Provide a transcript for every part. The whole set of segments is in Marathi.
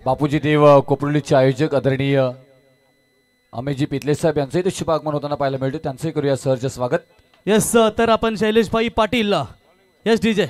बापूजी देव कोपरलीचे आयोजक आदरणीय अमेजी पितले साहेब यांचंही शुभ आगमन होताना पाहायला मिळते, त्यांचंही करूया सहर्ष स्वागत. यस तर आपण शैलेश भाई पाटील यस डीजे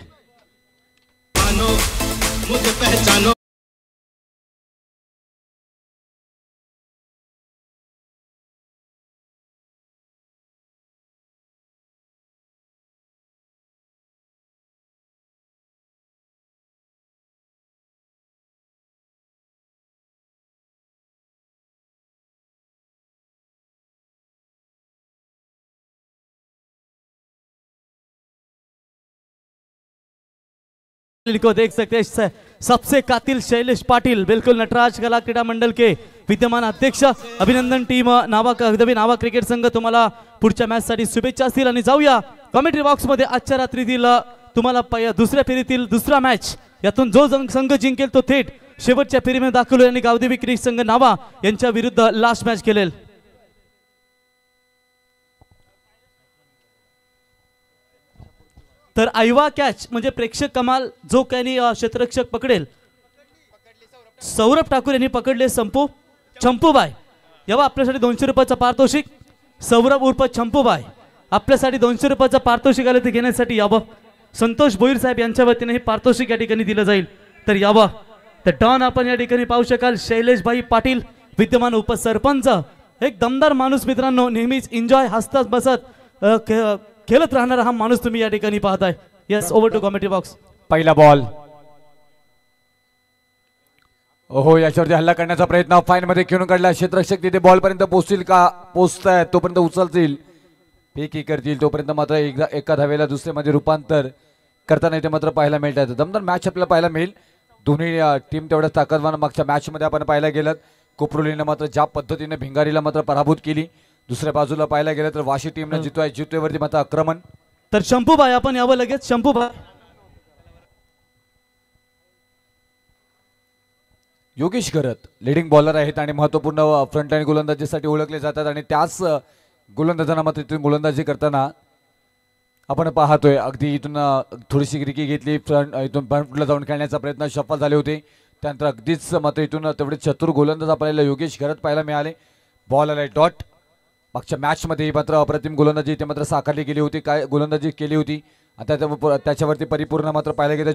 को देख सकते हैं सबसे कातिल शैलेश पाटिल बिल्कुल नटराज कला क्रीडा मंडल के विद्यमान अध्यक्ष. अभिनंदन टीम नावा क्रिकेट संघ तुम्हाला पुढच्या मॅच साठी शुभेच्छा असतील. आणि जाऊया कमेंट्री बॉक्स मध्ये आजच्या रात्रीतील तुम्हाला दुसऱ्या फेरीतील दुसरा मॅच यातून जो संघ जिंकेल तो थेट शेवटच्या फेरीमध्ये दाखल होईल आणि गावदेवी क्रिकेट संघ नावा यांच्या विरुद्ध लास्ट मॅच खेळेल. तर आयवा कॅच म्हणजे प्रेक्षक कमाल जो काही क्षेत्ररक्षक पकडेल. सौरभ ठाकूर यांनी पकडले चंपूबाई यावा आपल्यासाठी 200 रुपयाचा पारितोषिक. सौरभ उर्फ चंपूबाई आपल्यासाठी 200 रुपयाचा पारितोषिक आले ते घेण्यासाठी यावं. संतोष भोईर साहेब यांच्या वतीने हे पारितोषिक या ठिकाणी दिलं जाईल तर यावं. तर डॉन आपण या ठिकाणी पाहू शकाल शैलेश भाई पाटील विद्यमान उपसरपंच, एक दमदार माणूस मित्रांनो, नेहमीच एन्जॉय हसत बसत खेळत राहणारा हा माणूस तुम्ही या ठिकाणी पाहताय. Yes over to commentary box. पहिला बॉल ओहो याच्यावरती हल्ला करण्याचा प्रयत्न फाईन मध्ये खेळून काढला. क्षेत्ररक्षक तिथे बॉल पर्यंत पोहोचतील का, पोहोचताय तोपर्यंत उचलतील, फेकी करतील तोपर्यंत मात्र एका धावेला दुसरे मध्ये रूपांतर करताना इथे मात्र पाहायला मिळतात. दमदार मॅच आपल्याला पाहायला मिळेल. दोन्ही टीम तेवढ्याच ताकदवान. मागच्या मॅच मध्ये आपण पाहायला गेलं कोपरोलीने मात्र ज्या पद्धतीने भिंगारीला मात्र पराभूत केली, दुसऱ्या बाजूला पाहायला गेलं तर वाशी टीमने जितूवरती मात्र आक्रमण. तर शंभूभाई आपण यावं लगेच. शंभूभाई योगेश घरत लीडिंग बॉलर आहेत आणि महत्वपूर्ण फ्रंट लाईन गोलंदाजीसाठी ओळखले जातात आणि त्याच गोलंदाजांना मात्र इथून गोलंदाजी करताना आपण पाहतोय. अगदी इथून थोडीशी क्रिकी घेतली, इथून फ्रंटला जाऊन खेळण्याचा प्रयत्न सफल झाले होते. त्यानंतर अगदीच मात्र इथून तेवढे चतुर गोलंदाज आपल्याला योगेश घरत पाहायला मिळाले. बॉल आलाय डॉट. मागच्या मॅच मध्ये मात्र अप्रतिम गोलंदाजी इथे मात्र साकारली गेली होती, काय गोलंदाजी केली होती. आता त्याच्यावरती परिपूर्ण मात्र पाहायला गेलं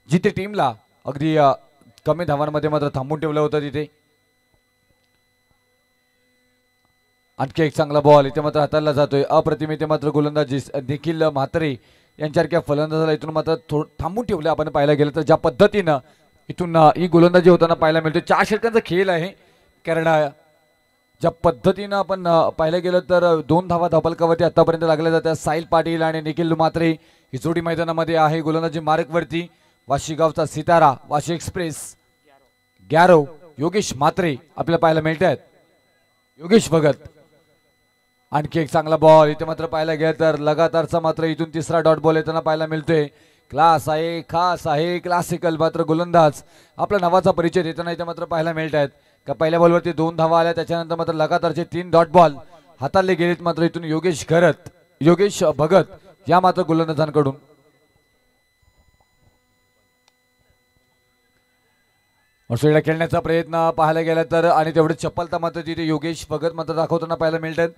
जिथे टीमला अगदी कमी धावांमध्ये मात्र थांबून ठेवलं होतं तिथे. आणखी एक चांगला बॉल इथे मात्र हाताळला जातोय. अप्रतिम इथे मात्र गोलंदाजी निखिल म्हात्रे यांच्यासारख्या फलंदाजाला इथून मात्र थांबून ठेवलं आपण पाहायला गेलं तर. ज्या पद्धतीनं इथून ही गोलंदाजी होताना पाहायला मिळते. 4 षटकांचा खेळ आहे कारण ज्या पद्धतीनं आपण पाहिलं गेलं तर 2 धावा धापलकावरती आतापर्यंत लागल्या जातात. साहिल पाटील आणि निखिल म्हात्रे ही जोडी मैदानामध्ये आहे. गोलंदाजी मार्कवरती वाशी गावचा सितारा, वाशी एक्सप्रेस, गॅरो, योगेश म्हात्रे आपल्याला पाहायला मिळत आहेत. योगेश भगत आणखी एक चांगला बॉल इथे मात्र पाहायला गेलं तर लगातारचा मात्र इथून तिसरा डॉट बॉल येताना पाहायला मिळतोय. क्लास आहे, खास आहे, क्लासिकल मात्र गोलंदाज आपल्या नावाचा परिचय देताना इथे मात्र पाहायला मिळत आहेत. का पहिल्या बॉलवरती 2 धावा आल्या, त्याच्यानंतर मात्र लगातारचे 3 डॉट बॉल हाताळले गेलेत मात्र इथून योगेश भगत या मात्र गोलंदाजांकडून. ऑस्ट्रेलिया खेळण्याचा प्रयत्न पाहायला गेला तर आणि तेवढे चप्पलता मात्र तिथे योगेश भगत मात्र दाखवताना पाहायला मिळतात.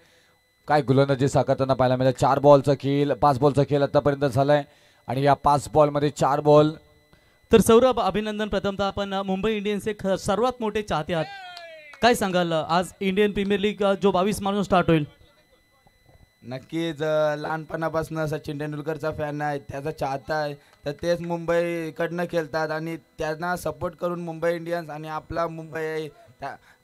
काय गोलंदाजी साकारताना पाहायला मिळतात. 4 बॉलचा खेळ, 5 बॉलचा खेळ आतापर्यंत झालाय आणि या 5 बॉलमध्ये 4 बॉल. तर सौरभ अभिनंदन. प्रथमतः आपण मुंबई इंडियन्सचे सर्वात मोठे चाहते आहात, काय सांगाल आज इंडियन प्रीमियर लीग जो 22 मार्च स्टार्ट होईल? नक्कीच लहानपणापासून सचिन तेंडुलकरचा फॅन आहे, त्याचा चाहता आहे, तर तेच मुंबईकडनं खेळतात आणि त्यांना सपोर्ट करून मुंबई इंडियन्स आणि आपला मुंबई आहे.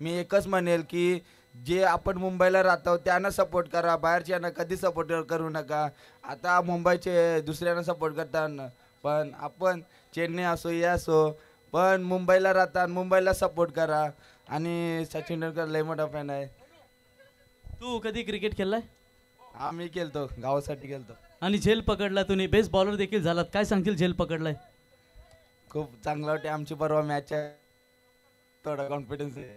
मी एकच म्हणेल की जे आपण मुंबईला राहतो त्यांना सपोर्ट करा, बाहेरच्यांना कधी सपोर्ट करू नका. आता मुंबईचे दुसऱ्यांना सपोर्ट करतात पण आपण चेन्नई असो हे असो पण मुंबईला राहतात, मुंबईला सपोर्ट करा. आणि सचिन तेंडुलकर लय मोठा फॅन आहे. तू कधी क्रिकेट खेळलाय? आम्ही खेळतो, गावासाठी खेळतो. आणि झेल पकडला तुम्ही, बेस्ट बॉलर देखील झालात, काय सांगतील झेल पकडलाय? खूप चांगला वाटते. आमची परवा मॅच आहे, थोडा कॉन्फिडन्स आहे.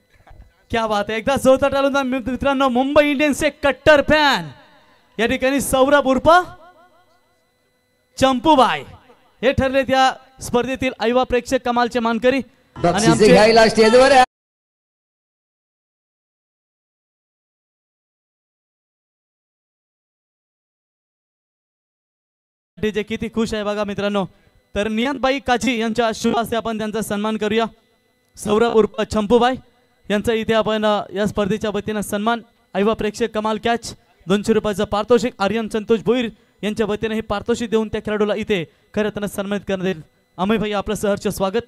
क्या बात आहे. एकदा जोरदार टाळून मित्रांनो मुंबई इंडियन्सचे कट्टर फॅन या ठिकाणी सौरभ उर्फ चंपूबाई हे ठरले त्या स्पर्धेतील आईवा प्रेक्षक कमालचे मानकरी आणि बक्षिसे आमचे घ्यायला स्टेजवर या. डीजे किती खुश आहे बघा मित्रांनो. तर नियंतबाई काजी यांच्या शुभ हस्ते आपण त्यांचा सन्मान करूया. सौरभ उर्फ चंपूबाई यांचा इथे आपण या स्पर्धेच्या वतीनं सन्मान. आईवा प्रेक्षक कमाल कॅच 200 रुपयाचं पारितोषिक. आर्यन संतोष भोईर यांच्या वतीने हे पारितोषिक देऊन त्या खेळाडूला इथे खरं त्यांना सन्मानित करण्यात येईल. अमय भाई आपलं सहर्ष स्वागत.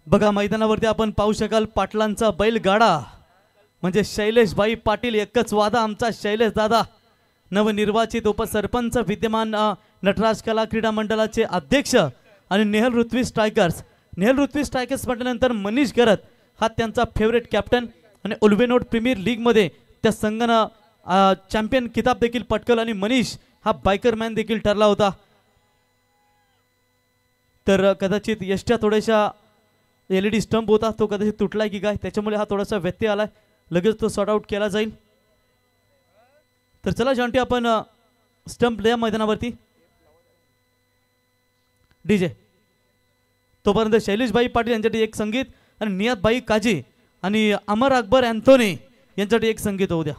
बघा मैदानावरती आपण पाहू शकाल पाटलांचा बैलगाडा म्हणजे शैलेश भाई पाटील. एकच वादा आमचा शैलेश दादा नवनिर्वाचित उपसरपंच विद्यमान नटराज कला क्रीडा मंडळाचे अध्यक्ष आणि नेहल ऋत्वी स्ट्रायकर्स. नेहल ऋत्वी स्ट्रायकर्स म्हटल्यानंतर मनीष गरत हा त्यांचा फेवरेट कॅप्टन आणि उल्वेनोड प्रीमियर लीगमध्ये त्या संघानं चॅम्पियन किताब देखील पटकवला आणि मनीष हा बायकर मॅन देखील ठरला होता. तर कदाचित यष्ट्या थोड्याशा LED स्टंप होता तो कदाचित तुटलाय की काय त्याच्यामुळे हा थोडासा व्यत्यय आलाय. लगेच तो सॉर्ट आउट केला जाईल. तर चला जॉन्टी आपण स्टंप द्या मैदानावरती डीजे. तोपर्यंत शैलेशभाई पाटील यांच्यासाठी एक संगीत आणि नियतबाई काजी आणि अमर अकबर अँथोनी यांच्यासाठी एक संगीत होऊ द्या.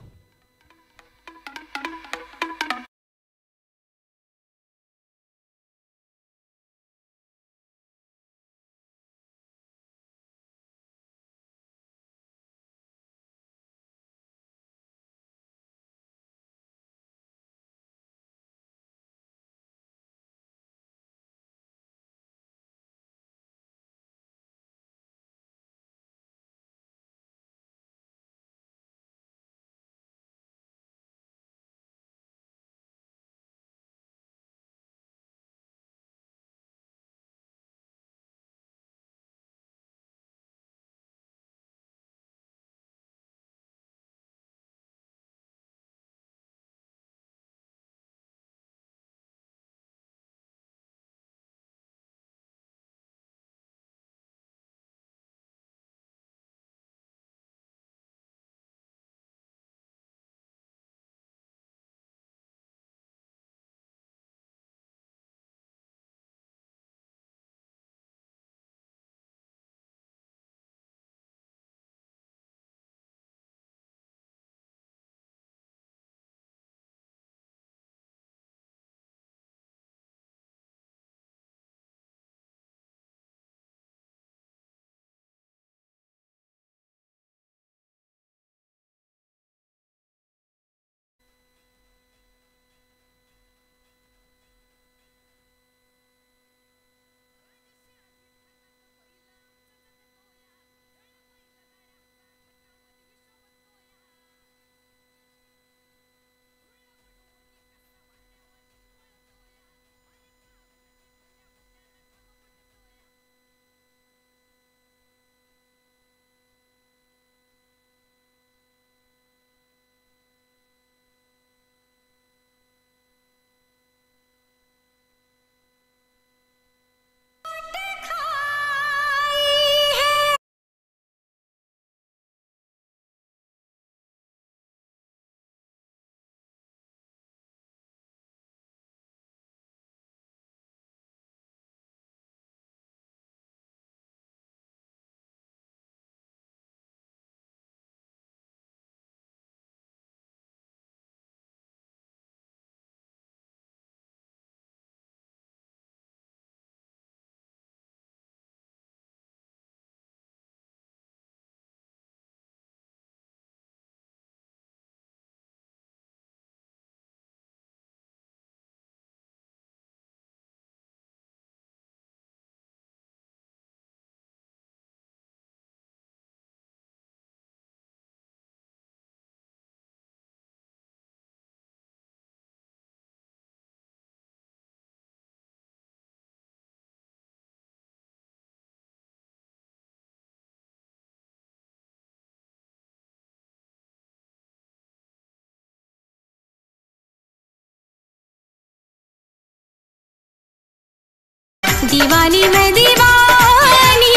दीवानी मैं दीवानी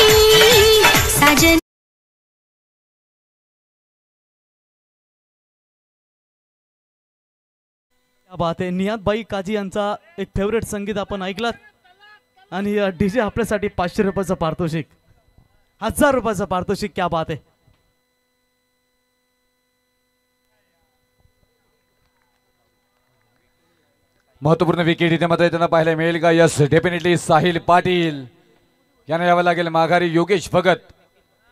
साजन। क्या बात आहे. नियातबाई काजी यांचा एक फेवरेट संगीत आपण ऐकलात आणि डीजे आपल्यासाठी 500 रुपयाचं पारितोषिक, 1000 रुपयाचं पारितोषिक. क्या बात आहे. महत्वपूर्ण विकेट इथे मात्र त्यांना पाहायला मिळेल का? यस, डेफिनेटली साहिल पाटील यांना यावं लागेल माघारी. योगेश भगत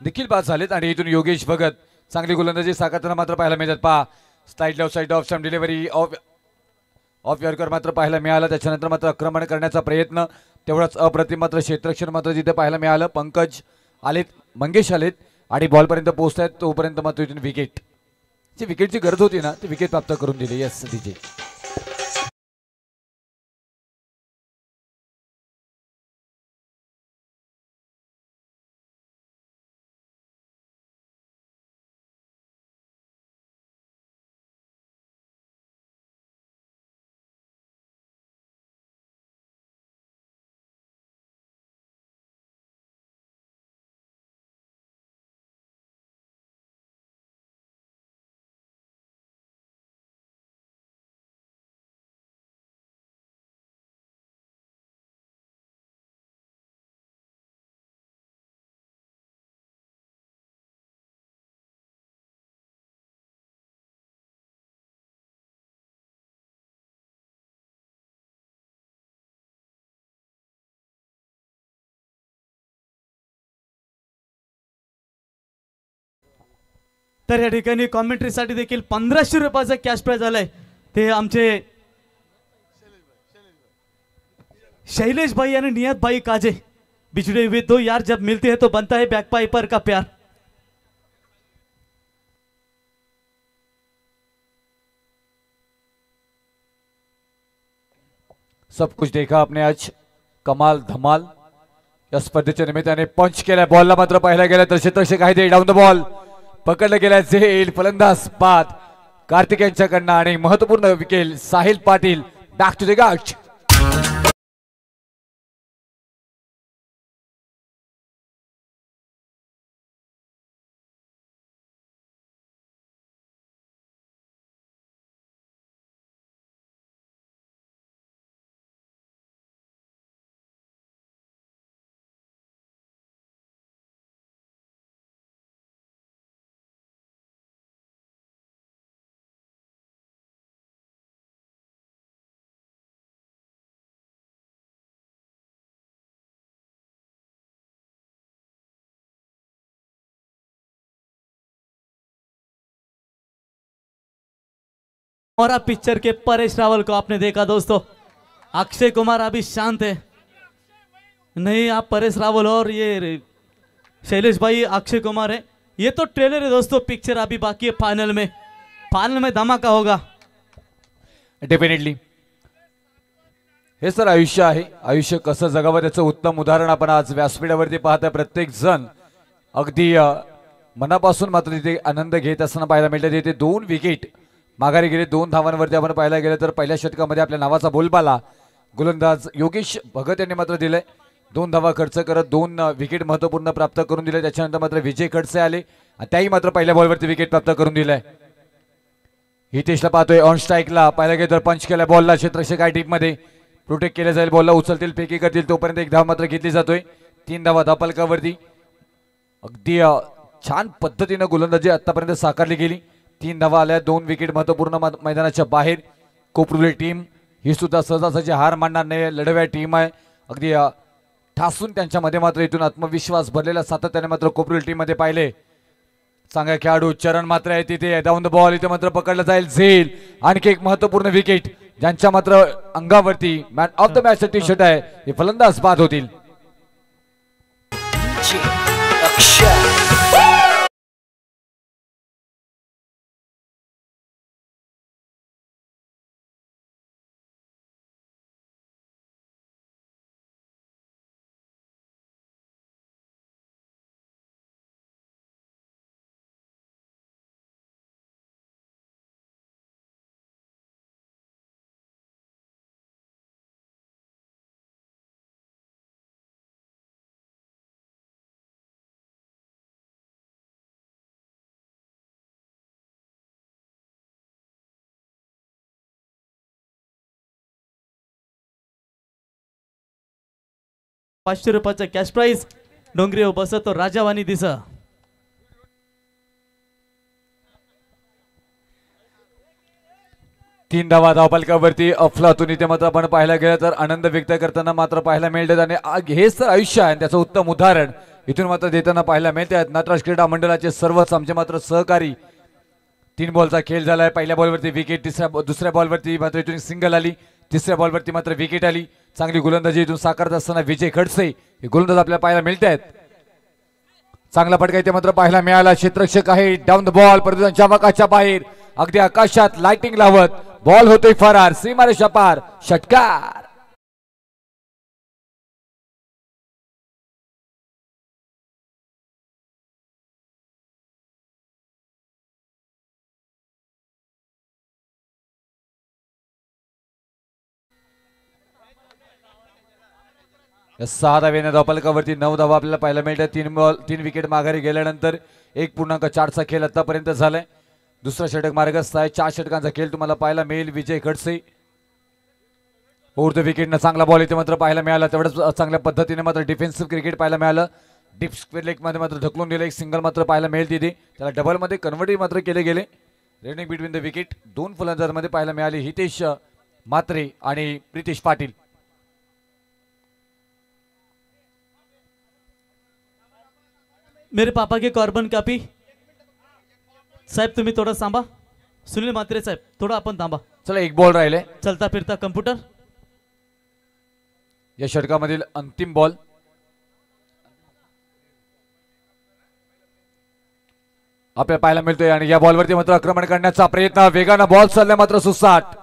देखील बाद झालेत आणि इथून योगेश भगत चांगली गोलंदाजी साकारताना मात्र पाहायला मिळतात. पहा slide left side of some delivery of yorker मात्र पाहायला मिळालं. त्याच्यानंतर मात्र आक्रमण करण्याचा प्रयत्न तेवढाच अप्रतिम मात्र क्षेत्ररक्षण मात्र तिथे पाहायला मिळालं. पंकज आलेत, मंगेश आलेत आणि बॉलपर्यंत पोहोचतायत. तोपर्यंत मात्र इथून विकेट, जी विकेटची गरज होती ना ती विकेट प्राप्त करून दिली. Yes DJ. तर या ठिकाणी कॉमेंट्रीसाठी देखील 1500 रुपयाचं कॅश प्राइज आलंय. ते आमचे शैलेश भाई आणि नियत भाई काजे. बिछड़े हुए दो यार जब मिलते हैं तो बनता है बैक पाइपर का प्यार. सब कुछ देखा आपने आज. कमाल धमाल या स्पर्धेच्या निमित्ताने पंच केलाय. बॉलला मात्र पाहायला गेलं तर क्षेत्ररक्षक आहे ते डाऊन द बॉल पकडलं गेलाय. झेल फलंदाज बाद कार्तिक यांच्याकडनं आणि महत्वपूर्ण wicket Sahil Patil. Back to the catch. और आप पिक्चर के परेश रावल को आपने देखा दोस्तों. अक्षय कुमार अभी शांत है. नहीं, आप परेश रावल और ये शैलेश भाई अक्षय कुमार है. ये तो ट्रेलर है दोस्तों, पिक्चर अभी बाकी है. फाइनल में धमाका होगा. डेफिनेटली हे सर आयुष्य आहे. आयुष्य कसं जगावं त्याचं उत्तम उदाहरण आपण आज व्यासपीठावरती पाहताय. प्रत्येक जण अगदी मनापासून मात्र तिथे आनंद घेत असताना पाहायला मिळतात. तिथे 2 विकेट माघारी गेले. 2 धावांवरती आपण पाहायला गेलं तर पहिल्या षटकामध्ये आपल्या नावाचा बोलबाला गोलंदाज योगेश भगत यांनी मात्र दिलाय. 2 धावा खर्च करत 2 विकेट महत्वपूर्ण प्राप्त करून दिले. त्याच्यानंतर मात्र विजय खडसे आले आणि त्याही मात्र पहिल्या बॉलवरती विकेट प्राप्त करून दिलाय. हितेशला पाहतोय ऑन स्ट्राईकला. पाहायला गेलं तर पंच केला. बॉलला क्षेत्ररक्षक आहे डीप मध्ये प्रोटेक्ट केलं जाईल. बॉलला उचलतील, फेकी करतील तोपर्यंत 1 धाव मात्र घेतली जातोय. 3 धावा धापलकावरती. अगदी छान पद्धतीने गोलंदाजी आतापर्यंत साकारली गेली. 3 धावा आल्या. 2 विकेट महत्वपूर्ण मैदानाच्या बाहेर. कोपरुले टीम ही सुद्धा सहजासहजी हार मानणार नाही. लढव्या टीम आहे. अगदी ठासून त्यांच्यामध्ये मात्र इथून आत्मविश्वास भरलेला सातत्याने मात्र कोपरुले टीम मध्ये पाहिले. चांगला खेळाडू चरण मात्र आहे तिथे. डाऊन द बॉल इथे मात्र पकडलं जाईल. झेल आणखी एक महत्वपूर्ण विकेट ज्यांच्या मात्र अंगावरती man of the match T shirt आहे. हे फलंदाज बाद होतील. 500 रुपयाचा कॅश प्राइज डोंगरी बसतो राजावानी दिस. तीन धावा धावपलकावरती अफलातून इथे मात्र आपण पाहायला गेलं तर आनंद व्यक्त करताना मात्र पाहायला मिळतात आणि हेच तर आयुष्य आहे त्याचं उत्तम उदाहरण इथून मात्र देताना पाहायला मिळतात. नटराज क्रीडा मंडळाचे सर्वच आमचे मात्र सहकारी. 3 बॉलचा खेळ झालाय. पहिल्या बॉलवरती विकेट, दुसऱ्या बॉलवरती मात्र इथून सिंगल आली, तिसऱ्या बॉलवरती मात्र विकेट आली. चांगली गोलंदाजी इथून साकारत असताना विजय खडसे हे गोलंदाज आपल्याला पाहायला मिळत आहेत. चांगला फटका इथे मात्र पाहायला मिळाला. क्षेत्ररक्षक आहे डाऊन द बॉल, परंतु चमकाच्या बाहेर अगदी आकाशात लाइटिंग लावत बॉल होतोय फरार. सीमारेषा पार, षटकार. या 6 धावेने धावपलकावरती 9 धावा आपल्याला पाहायला मिळतात. 3 विकेट माघारी गेल्यानंतर 1.4चा खेळ आतापर्यंत झालाय. दुसरा षटक मार्गस्थ आहे. 4 षटकांचा खेळ तुम्हाला पाहायला मिळेल. विजय खडसे ओव्हर द विकेटनं चांगला बॉल इथे मात्र पाहायला मिळाला. तेवढंच चांगल्या पद्धतीने मात्र डिफेन्सिव्ह क्रिकेट पाहायला मिळालं. डीप स्क्वेअर लेग मध्ये मात्र ढकलून दिलं. एक सिंगल मात्र पाहायला मिळेल तिथे. त्याला डबल मध्ये कन्व्हर्ट मात्र केले गेले. रनिंग बिटवीन द विकेट 2 फलंदाजांमध्ये पाहायला मिळाले. हितेश म्हात्रे आणि प्रितेश पाटील. मेरे पापा के कॉर्बन कापी साहेब तुम्ही थोडं थांबा. सुनील म्हात्रे साहेब थोडं आपण थांबा. चला 1 बॉल राहिले. चलता फिरता कम्प्युटर. या षटकामधील अंतिम बॉल. आपल्याला पाहायला मिळतोय आणि या बॉलवरती मात्र आक्रमण करण्याचा प्रयत्न. वेगानं बॉल चालला मात्र सुसाट.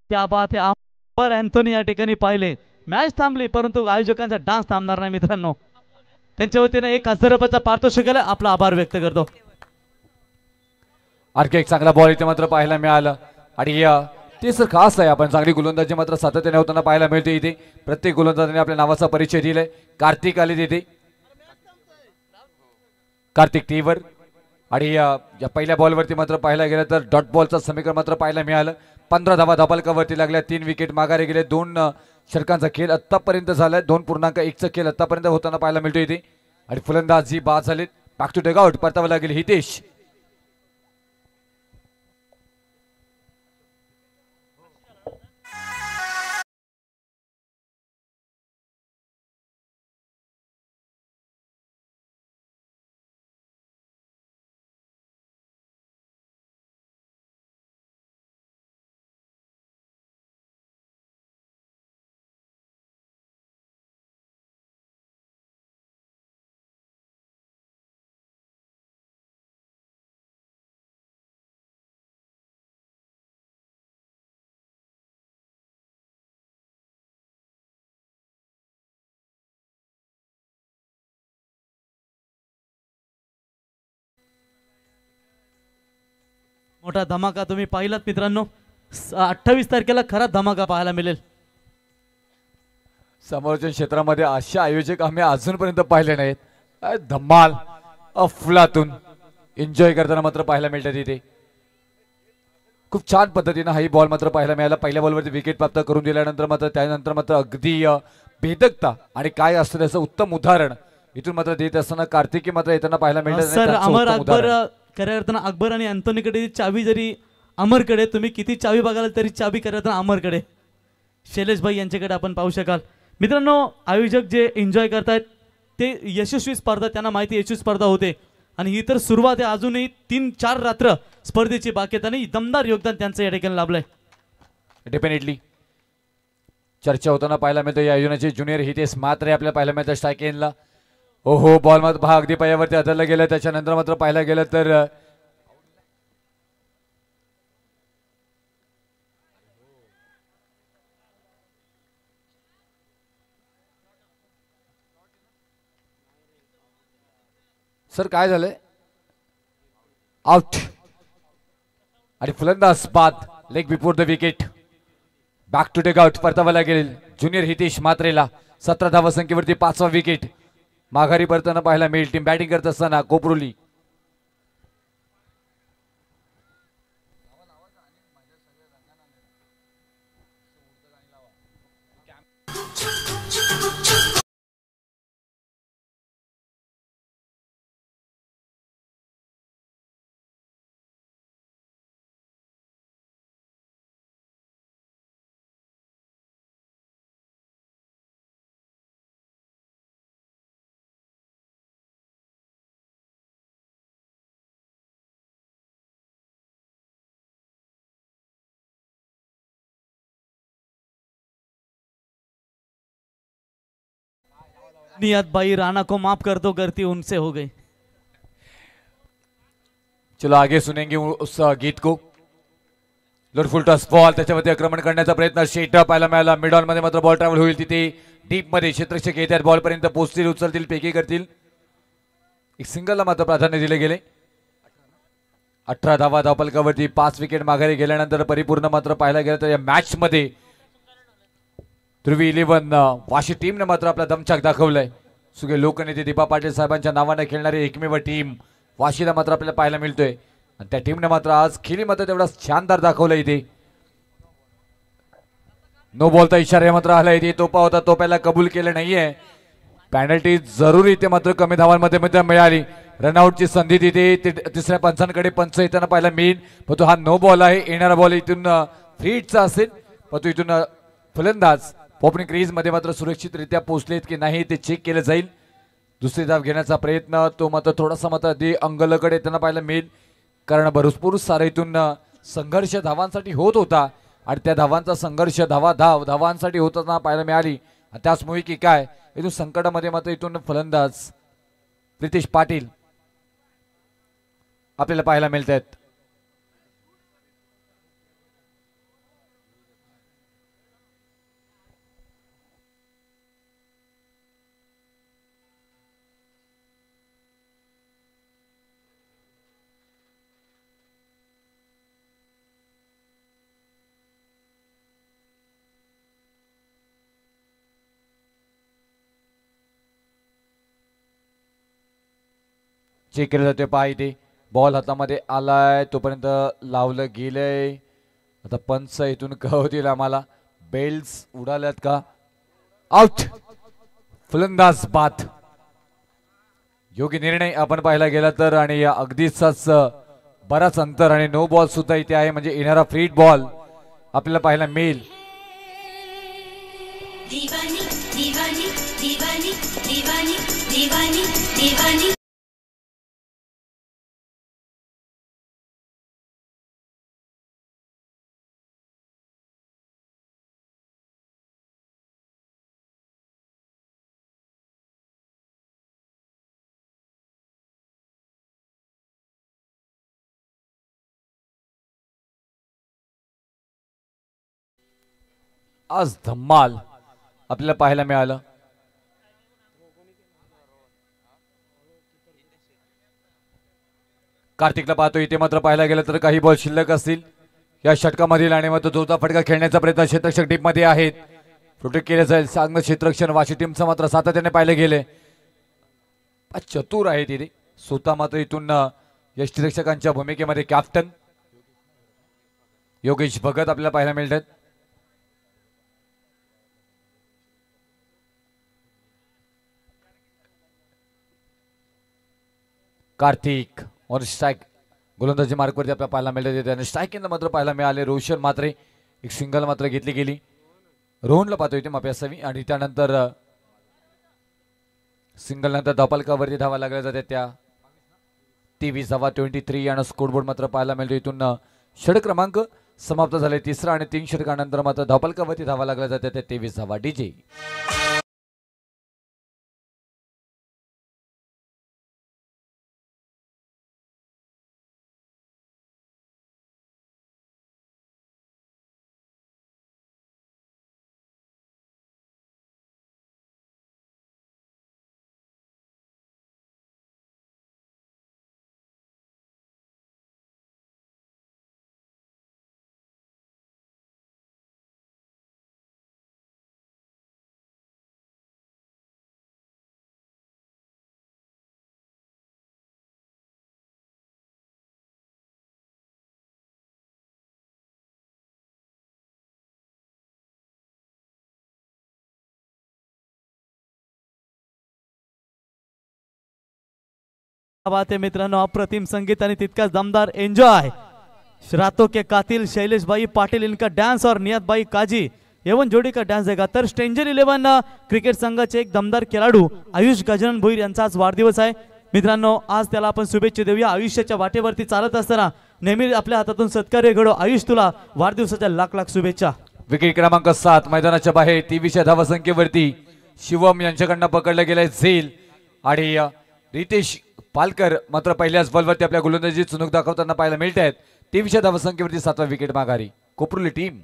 त्या बात आहे. अंबर अँथोनी या ठिकाणी पाहिले. मॅच थांबली परंतु आयोजकांचा डान्स थांबणार नाही मित्रांनो. त्यांच्या वतीने 1000 रुपयाचा पारितोषिकाला आपला आभार व्यक्त करतो. आणखी एक चांगला बॉल इथे मात्र पाहायला मिळाला आणि ते सर खास आहे. आपण चांगली गोलंदाजी मात्र सातत्याने होताना पाहायला मिळते. इथे प्रत्येक गोलंदाजाने आपल्या नावाचा परिचय दिलाय. कार्तिक आले तिथे. कार्तिक टीवर आणि या पहिल्या बॉलवरती मात्र पाहायला गेलं तर डॉट बॉलचं समीकरण मात्र पाहायला मिळालं. 15 धावा धावपलकावरती लागल्या. 3 विकेट माघारी गेले. 2 षटकांचा खेळ आतापर्यंत झालाय. 2.1चा खेळ आतापर्यंत होताना पाहायला मिळतो इथे आणि फलंदाज जी बाद झालेत. बॅक टू डगआउट परतावं लागेल हितेश. मोठा धमाका तुम्ही पाहिलात मित्रांनो. 28 तारखेला खरा धमाका पाहायला मिळेल. समोरच्या क्षेत्रामध्ये अशा आयोजक आम्ही अजूनपर्यंत पाहिले नाहीत. धम्माल अफलातून एन्जॉय करताना मात्र पाहायला मिळतात इथे. खूप छान पद्धतीने हाही बॉल मात्र पाहायला मिळाला. पहिल्या बॉलवरती विकेट प्राप्त करून दिल्यानंतर मात्र त्यानंतर मात्र अगदी भेदकता आणि काय असतं त्याचं उत्तम उदाहरण इथून मात्र देत असताना कार्तिकी मात्र येताना पाहायला मिळतात. सर अमर अकबर खऱ्या अर्थानं अकबर आणि अँथोनीकडे चावी जरी अमरकडे, तुम्ही किती चावी बघाल तरी चावी खऱ्या अर्थानं अमरकडे. शैलेश भाई यांच्याकडे आपण पाहू शकाल. मित्रांनो, आयोजक जे एन्जॉय करतायत ते यशस्वी स्पर्धा, त्यांना माहिती यशस्वी स्पर्धा होते आणि ही तर सुरुवात आहे. अजूनही 3-4 रात्र स्पर्धेची बाकी आहेत आणि दमदार योगदान त्यांचं या ठिकाणी लाभलंय. डेफिनेटली चर्चा होताना पाहायला मिळतं या आयोजनाचे ज्युनियर हितेश मात्रे आपल्याला पाहायला मिळतं स्ट्राईक एंडला. हो बॉल मात्र पहा अगदी पायावरती हाताळलं गेलं. त्याच्यानंतर मात्र पाहायला गेलं तर सर काय झालंय, आउट आणि फलंदाज बाद. Leg before the wicket. Back to take out परतावा लागेल ज्युनियर हितेश मात्रेला. 17 धावा संख्येवरती 5वा विकेट. माघारी परताना पाहायला मिळेल टीम बॅटिंग करत असताना कोपरोली. नियत भाई राणा को माफ कर दो, गलती उनसे हो गई. चलो आगे सुनेंगे उस गीत को. लोडफुल टॉस बॉल त्याच्यावरती आक्रमण करण्याचा प्रयत्न शेट पाहायला मिळाला. मिड ऑन मध्ये मात्र बॉल ट्रॅव्हल होईल तिथे डीप मध्ये क्षेत्ररक्षक येतात बॉल पर्यंत पोहोचतील, उचलतील, पेकी करतील. एक सिंगलला मात्र प्राधान्य दिले गेले. 18 धावा धावपलकावरती 5 विकेट माघारी गेल्यानंतर परिपूर्ण मात्र पाहायला गेलं तर या मॅच मध्ये ध्रुवी 11 वाशी टीमने मात्र आपला दमछाक दाखवलाय. सुगे लोकनेते दीपा पाटील साहेबांच्या नावाने खेळणारी एकमेव टीम वाशीला मात्र आपल्याला पाहायला मिळतोय आणि त्या टीमने मात्र आज खेळी मात्र तेवढा शानदार दाखवला इथे. नो बॉलचा इशारा मात्र आला इथे. तोपा होता, तोप्याला कबूल केलं नाहीये. पॅनल्टी जरूर इथे मात्र कमी धावांमध्ये मिळाली. रनआउटची संधी तिथे तिसऱ्या पंचांकडे पंच येताना पाहायला मिळेल. पण तो हा नो बॉल आहे. येणारा बॉल इथून फ्री हिटचा असेल पण तो इथून फलंदाज ओपनिंग क्रीज मध्ये मात्र सुरक्षितरित्या पोहोचलेत की नाही ते चेक केलं जाईल. दुसरी धाव घेण्याचा प्रयत्न तो मात्र थोडासा मात्र ते अंगलकडे त्यांना पाहायला मिळेल कारण भरपूर सारा इथून संघर्ष धावांसाठी होत होता आणि त्या धावांचा संघर्ष धावांसाठी होताना पाहायला मिळाली. त्याचमुळे की काय इथून संकटामध्ये मात्र इथून फलंदाज प्रितेश पाटील आपल्याला पाहायला मिळत आहेत. चेक केलं जाते पहा इथे बॉल हातामध्ये आलाय तोपर्यंत लावलं गेलंय. आता पंच इथून कळवतील आम्हाला बेल्स उडाल्यात का. आउट. फलंदाज बाद. योग्य निर्णय आपण पाहायला गेला तर आणि अगदीच बराच अंतर आणि नो बॉल सुद्धा इथे आहे म्हणजे येणारा फ्री बॉल आपल्याला पाहायला मिळेल. दीवानी दीवानी दीवानी दीवानी दीवानी दीवानी आज धम्माल आपल्याला पाहायला मिळालं. कार्तिकला पाहतो इथे मात्र पाहायला गेलं तर काही बॉल शिल्लक असतील या षटकामधील आणि मात्र जोरदार फटका खेळण्याचा प्रयत्न क्षेत्ररक्षक टीम मध्ये आहेत. प्रोटेक्ट केले जाईल चांगलं क्षेत्ररक्षण वाशी टीमचं मात्र सातत्याने पाहिले गेले. चतुर आहे तिथे स्वतः मात्र इथून यष्टीरक्षकांच्या भूमिकेमध्ये कॅप्टन योगेश भगत आपल्याला पाहायला मिळतात. कार्तिक और स्ट्राइक गोलंदाजी मार्कवरती आपल्याला पाहायला मिळतात आणि स्ट्रायकिंगला मात्र पाहायला मिळाले. रोशन मात्रे एक सिंगल मात्र घेतली गेली. रोहनला पाहतो इथे माफी असावी आणि त्यानंतर सिंगल नंतर धपालकावरती धावा लागल्या जातात त्या 23 धावा 23 आणि स्कोरबोर्ड मात्र पाहायला मिळतो. इथून षटक क्रमांक समाप्त झाले. तिसरा आणि 3 षटकानंतर मात्र धपालकावरती धावा लागल्या जातात त्या 23 धावा. डीजे बात आहे मित्रांनो, अप्रतिम संगीत आणि तितकाच दमदार एन्जॉय. रातों के कातिल शैलेश भाई पाटिल इनका डांस और नियत भाई काजी एवं जोडी का डान्स देगा. तर स्ट्रेंजर 11 क्रिकेट संघाचे एक दमदार खेळाडू आयुष गजानन भोईर यांचा आज वाढदिवस आहे. मित्रांनो आज त्याला आपण शुभेच्छा देऊया. आयुष्याच्या वाटेवरती चालत असताना नेहमी आपल्या हातातून सत्कार्य घडो. आयुष तुला वाढदिवसाच्या लाख लाख शुभेच्छा. विकेट क्रमांक 7 मैदानाच्या बाहेर 23 धावसंख्येवरती शिवम यांच्याकडनं पकडलं गेलंय झेल आणि रितेश पालकर मात्र पहिल्याच बॉलवरती आपल्या गोलंदाजी चुनूक दाखवताना पाहायला मिळत आहेत. 23 धावसंख्येवरती 7वा विकेट माघारी कोपरुली टीम.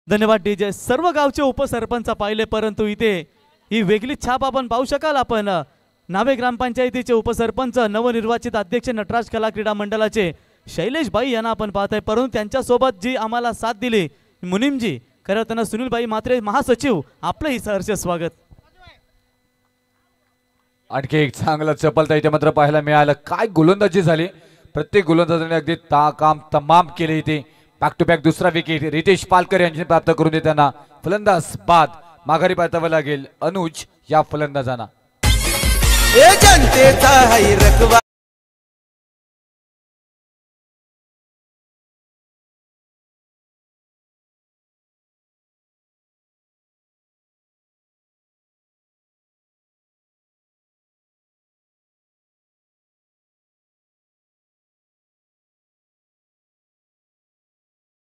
धन्यवाद डीजे. सर्व गावचे उपसरपंच पाहिले परंतु इथे ही वेगळी छाप आपण पाहू शकाल. आपण नावे ग्रामपंचायतीचे उपसरपंच नवनिर्वाचित अध्यक्ष नटराज कला क्रीडा मंडळाचे शैलेश भाई यांना आपण पाहत आहे. परंतु त्यांच्यासोबत जी आम्हाला साथ दिली मुनीमजी खरं त्यांना सुनील भाई मात्रे महासचिव आपलंही सहर्ष स्वागत. आणखी एक चांगलं चपलता इथे मात्र पाहायला मिळालं. काय गोलंदाजी झाली. प्रत्येक गोलंदाजाने अगदी काम तमाम केले. इथे बॅक टू बॅक दुसरा विकेट रितेश पालकर यांनी प्राप्त करून देताना फलंदाज बाद माघारी परतावं लागेल अनुज या फलंदाजांना.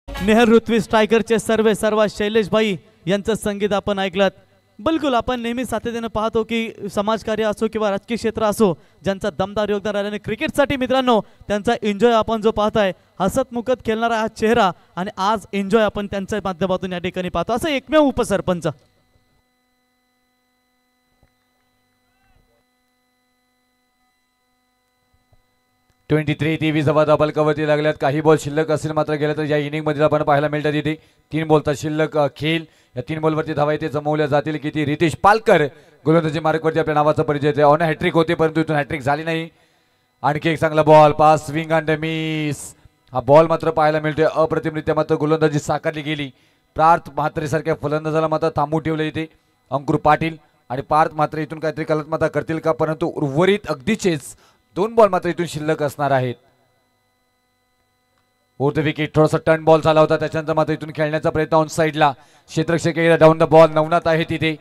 नेहर ऋत्वी स्ट्रायकरचे सर्व शैलेश भाई यांचं संगीत आपण ऐकलं. बिलकुल आपण नेहमी सातत्याने पाहतो की समाजकार्य असो किंवा राजकीय क्षेत्र असो ज्यांचा दमदार योगदान राहिल्याने क्रिकेटसाठी मित्रांनो त्यांचा एन्जॉय आपण जो पाहताय हसतमुखत खेळणारा हा चेहरा आणि आज एन्जॉय आपण त्यांच्या माध्यमातून या ठिकाणी पाहतो. असं एकमेव उपसरपंच. ट्वेंटी 23 डबल कवरती लागल्यात. काही बॉल शिल्लक असेल मात्र गेल्या तर या इनिंग मध्ये आपण पाहायला मिळतात. इथे 3 बॉलचा शिल्लक खेळ. या 3 बॉलवरती धावा इथे जमवल्या जातील किती. रितेश पालकर गोलंदाजी मार्कवरती आपल्या नावाचा परिचय ऑन हॅट्रिक होते परंतु इथून हॅट्रिक झाली नाही. आणखी एक चांगला ball pass swing and miss. हा बॉल मात्र पाहायला मिळतोय. अप्रतिमरित्या मात्र गोलंदाजी साकारली गेली. पार्थ म्हात्रे सारख्या फलंदाजाला मात्र थांबून ठेवले इथे अंकुर पाटील आणि पार्थ मात्र इथून काहीतरी कलात्मता करतील का परंतु उर्वरित अगदीचेच 2 बॉल मात्र इथून शिल्लक असणार आहेत. फोर्थ विकेट थोडासा टर्न बॉल झाला होता त्याच्यानंतर मात्र इथून खेळण्याचा प्रयत्न ऑन साइडला क्षेत्ररक्षक डाऊन द बॉल नवनाथ आहे तिथे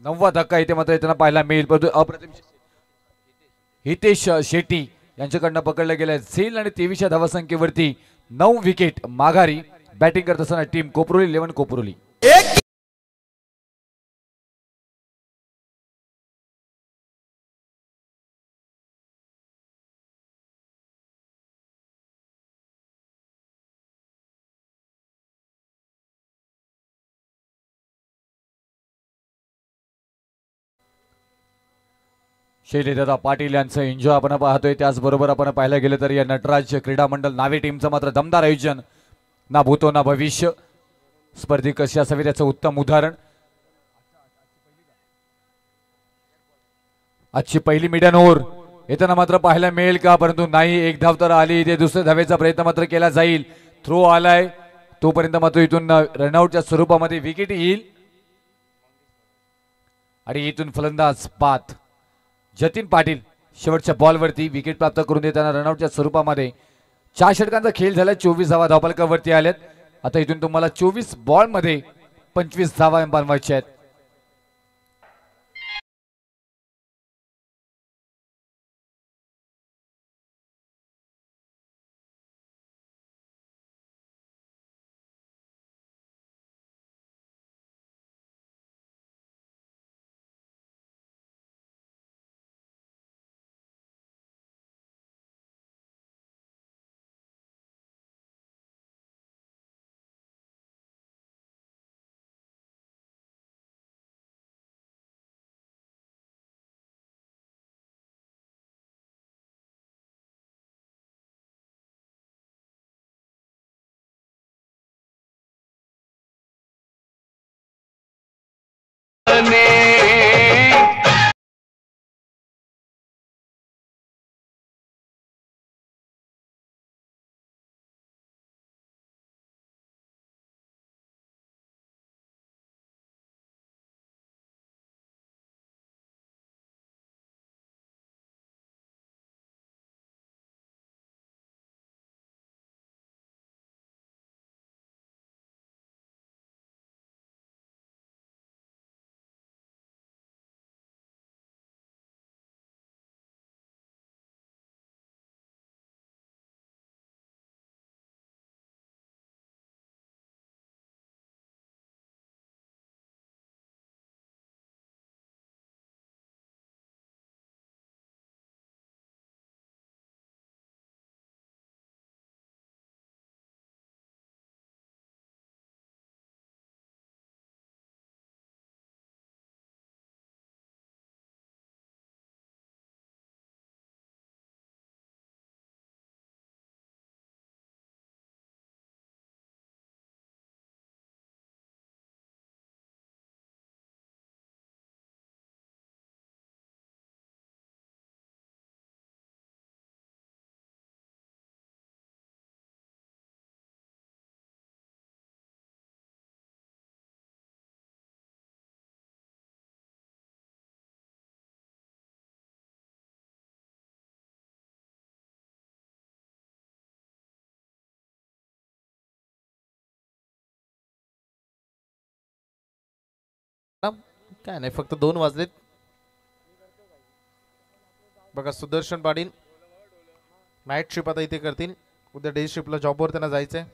9वा धक्का इथे मात्र त्यांना पाहायला मिळेल परंतु अप्रतिम हितेश शेट्टी यांच्याकडनं पकडलं गेलंय झेल आणि 23 धावसंख्येवरती 9 विकेट माघारी. बॅटिंग करत असताना टीम कोपरोली 11 कोपरोली. शैलेशदादा पाटील यांचं एन्जॉय आपण पाहतोय. त्याचबरोबर आपण पाहायला गेलं तर या नटराज क्रीडा मंडळ नावे टीमचं मात्र दमदार आयोजन. ना भूतो ना भविष्य, स्पर्धी कशी असावी त्याचं उत्तम उदाहरण. आजची पहिली मिडन ओव्हर येताना मात्र पाहायला मिळेल का, परंतु नाही. एक धाव तर आली, इथे दुसऱ्या धावेचा प्रयत्न मात्र केला जाईल. थ्रो आलाय तोपर्यंत मात्र इथून रनआउटच्या स्वरूपामध्ये विकेट येईल आणि इथून फलंदाज बाद जतीन पाटील शेवटच्या बॉलवरती विकेट प्राप्त करून देताना रनआउटच्या स्वरूपामध्ये 4 षटकांचा खेळ झाला. 24 धावा धावफलकावरती आल्यात. आता इथून तुम्हाला 24 बॉल मध्ये 25 धावा बनवायच्या आहेत. काय नाही, फक्त 2 वाजलेत बघा. सुदर्शन पाटील नाईट शिफ्ट आता इथे करतील. उद्या डे शिफ्टला जॉबवर त्यांना जायचंय.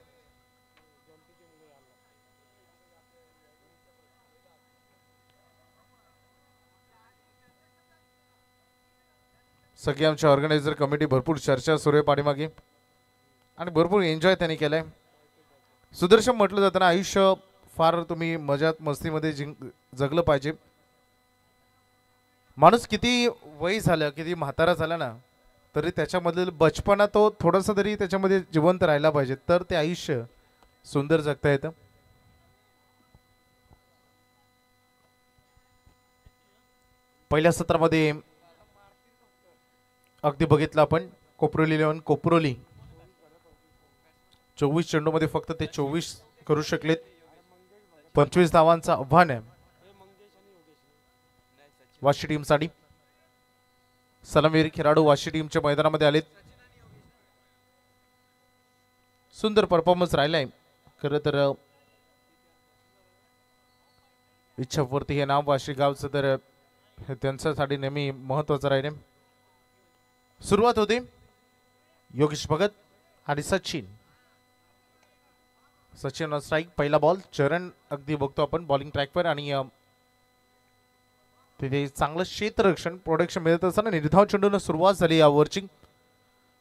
सगळी आमच्या ऑर्गनायझर कमिटी भरपूर चर्चा सुरू आहे पाठीमागे आणि भरपूर एन्जॉय त्यांनी केलाय. सुदर्शन म्हटलं जातं ना, आयुष्य फार तुम्ही मजात मस्तीमध्ये जगलं पाहिजे. माणूस किती वय झालं, किती म्हातारा झाला ना, तरी त्याच्यामधील बचपना तो थोडासा तरी त्याच्यामध्ये जिवंत राहिला पाहिजे, तर ते आयुष्य सुंदर जगता येतं. पहिल्या सत्रामध्ये अगदी बघितलं आपण कोपरोली 11 कोपरोली 24 चेंडूमध्ये फक्त ते 24 करू शकलेत. 25 धावांचं आव्हान आहे वाशी टीमसाठी. सलामीवीर खेळाडू वाशी टीमच्या मैदानामध्ये आलेत. सुंदर परफॉर्मन्स राहिलाय. खरं तर इच्छावरती हे नाव वाशी गावचं तर हे त्यांच्यासाठी नेहमी महत्वाचं राहिले. सुरुवात होते योगेश भगत आणि सचिन. सचिन स्ट्राईक. पहिला बॉल. चरण अगदी बघतो आपण बॉलिंग ट्रॅकवर आणि तिथे चांगलं क्षेत्ररक्षण प्रोटेक्शन मिळत असताना निर्धाव चेंडून सुरुवात झाली या ओव्हरची.